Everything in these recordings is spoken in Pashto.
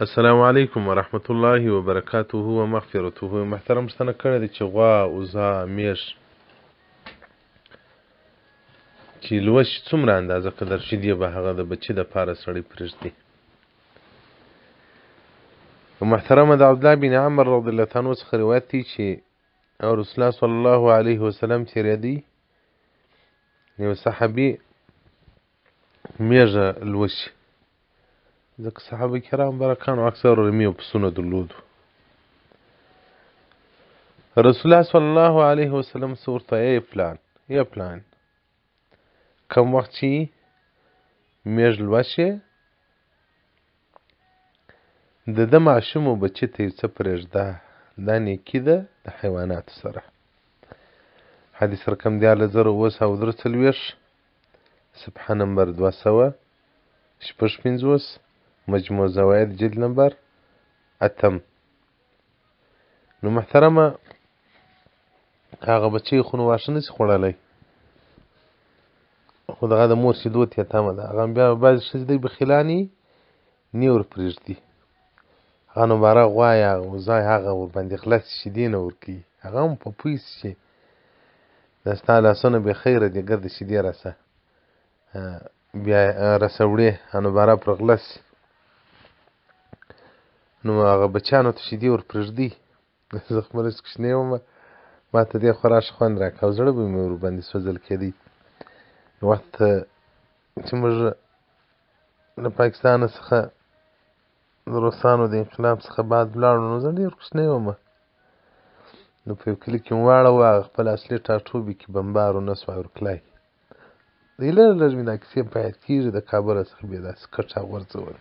السلام علیکم ورحمت الله وبرکاته و مغفرته. محترم ستنه کړی دی چې غوا، اوزه، میږ چې لوشي څومره اندازه قدر شیدې به هغه د بچي دپاره سړی پرېږدي. محترمه د عبدالله بن عمر رضی الله عنه څخه روایت دی چې رسول الله صلی الله علیه وسلم تېرېدی، یو صحابي میږه لوشي، ځکه صحابه کرام برکانو اکثر رمي او پسونه درلودو. رسول الله صلی الله علیه وسلم څه ورته ای پلان کم وخت چې میږ لوشي د ده ماشوم او بچي ته یې څه پرېږده، دا نیکي ده د حیواناتو سره. حدیث رقم 10943، صفحه نمبر 256، مجموع زواید جلد نمبر 8. نو محترمه هغه بچی خو نو واښه نسي خوړلی، خو دغه د مور شیدو ته یې تمه ده. هغه بیا بعضې ښځې دی بخیلانې نه ور پرېږدي، هغه نو باره غوا یا اوزه هغه ورباندې خلاصې شیدې نه ورکوي. هغه هم په پوه سي چې دا ستا لاسونه بې خیره دي، ګرده شیدې راسه بیا راسه وړې نو باره پر غله سي. نو هغه بچیانو ته شیدې ور پرېږدي. زه خو مرس کوچنی ومه، ما ته دې خورا ښه خوند راکړه او زړه به مې ورباندې سوځل کېدی. وخت چې موږ له پاکستانه څخه د روسانو د انقلاب څخه بعد ولاړو، نو زه ډېر کوچنی ومه، نو په یو کلي کې مو واړوه، هغه خپل اصلي ټاټوبي کې بمبار ونه سوای ورتلی. دی لږ لږ مې دا کیسې په یاد کېږي، د کابله څخه بیا داسې کټ راغورځول.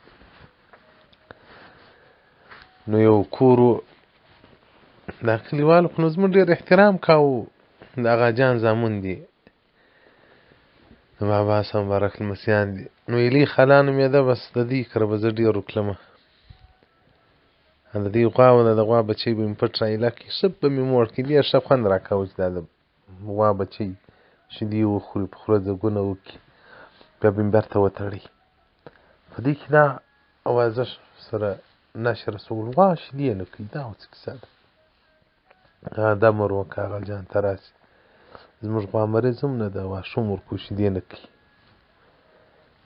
نو یو کور و، دا کلیوالو خو نو زموږ ډېر احترام کاوه، د اغا جان زامن دي، د بابا صاحب مبارک لمسیان دي. نو ایلي خلا نومېده، بس د دې کره به زه ډېر وکړمه. د دې غوا و، د غوا بچی به مې پټ را ایله کړي، ښه به مې موړ کړي. ډېر ښه خوند را کاوه چې دا د غوا بچی شیدې وخوري، په خوله ځګونه وکړي، بیا به مې بېرته وتړي. په دې کې دا اوازه سره نشر سول، غوا شیدې نه کوي، دا څه کیسه ده؟ دا مر وکړه هغه جان ته راسي، زموږ غوا مریض هم نه ده، واښه هم ورکوو شیدې نه کوي.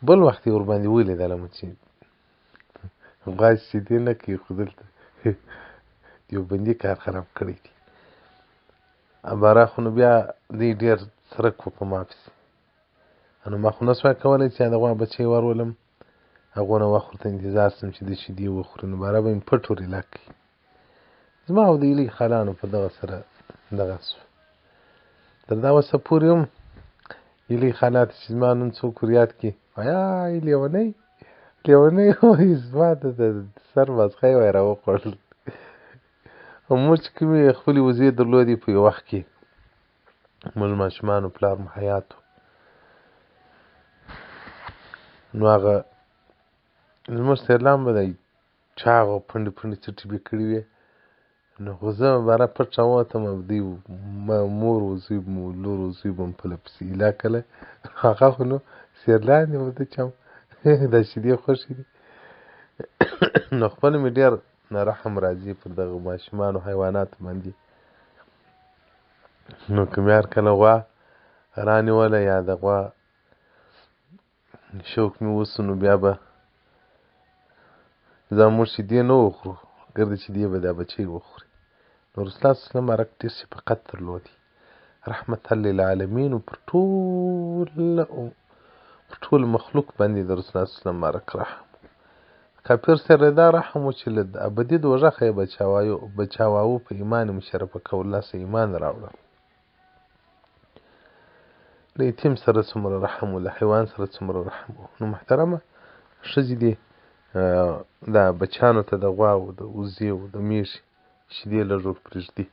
بل وخت یې ورباندې ولیدلم چې غوا شیدې نه کوي، خو دلته دیوبندي کار خراب کړی دی. باره خو نو بیا دی ډېر څرک و په ما پسې، نو ما خو نه سوای کولی چې د غوا بچی ورولم، هغونه وخت ورته انتظار سم چې د شیدې وخوري. نو باره به مې پټ ور ایله کړي. زما او د ایلي خالانو په دغه سره دغه سو. تر دا وسه پورې هم ایلي خالا ته چې زما نوم څوک ور یاد کړي، وایي لیونۍ وایي زما د سر مازغی وایي را وخوړل. موږ چې کومې خپلې وزې درلودې په یو وخت کې موږ ماشومانو پلار مو حیات و، نو هغه زموږ سیرلان به دی چاغ او پنډې څټې به کړي وې. نو خو زه باره پټ راووتم، دوی مور و زوی مو لور و زوی به مو پله پسې ایله کله. هغه خو نو سیرلان دی، ورته چم دا شیدې خوښې دي. نو خپله مې ډېر رحم راځي پر دغه ماشومانو حیواناتو باندې. نو که مې هر کله غوا رانیوله یا د غوا شوق مې وسو، نو بیا به زموږ شیدې نه وخورو، ګرده شیدې به دا بچی وخوري. نو رسول الله صلی الله علیه وسلم هغه ډېر شفقت درلودی، رحمت للعالمین، پر ټول مخلوق باندې د رسول الله صلی الله علیه وسلم مبارک رحم. کافر سره دا رحم و چې له ابدي دوزخه یې بچاوه، په ایمان مشرفه کول، الله سه ایمان راوړه. له یتیم سره څومره رحم و، له حیوان سره څومره رحم و. نو محترمه ښځې دې دا بچیانو ته د غوا و، د وزې و، د میږې شیدې لږ ور پرېږدي.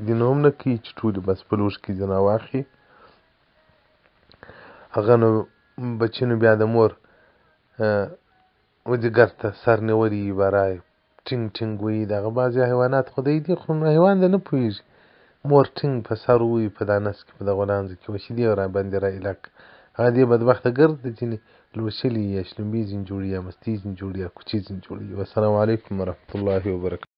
دی نو هم نه کوي چې ټولې بس په لوښ کې ځینه واخلي. هغه نو بچي نو بیا د مور ځګر ته سر نیولی وي، باره ټینګ ټینګ وایي. دغه بعضې حیوانات خو دی خو حیوان دی نه پوهېږي، مور ټینګ په سر ووایي، په دا نس کې په دغه لانځه کې به شیدې راباندې را ایله کړه. هغه دې بدبخته ګرده ځینې لوشلي یا شلومبې ځینې جوړي یا مستې ځینې جوړي یا کوچې ځینې جوړي. والسلام علیکم ورحمة الله وبرکاته.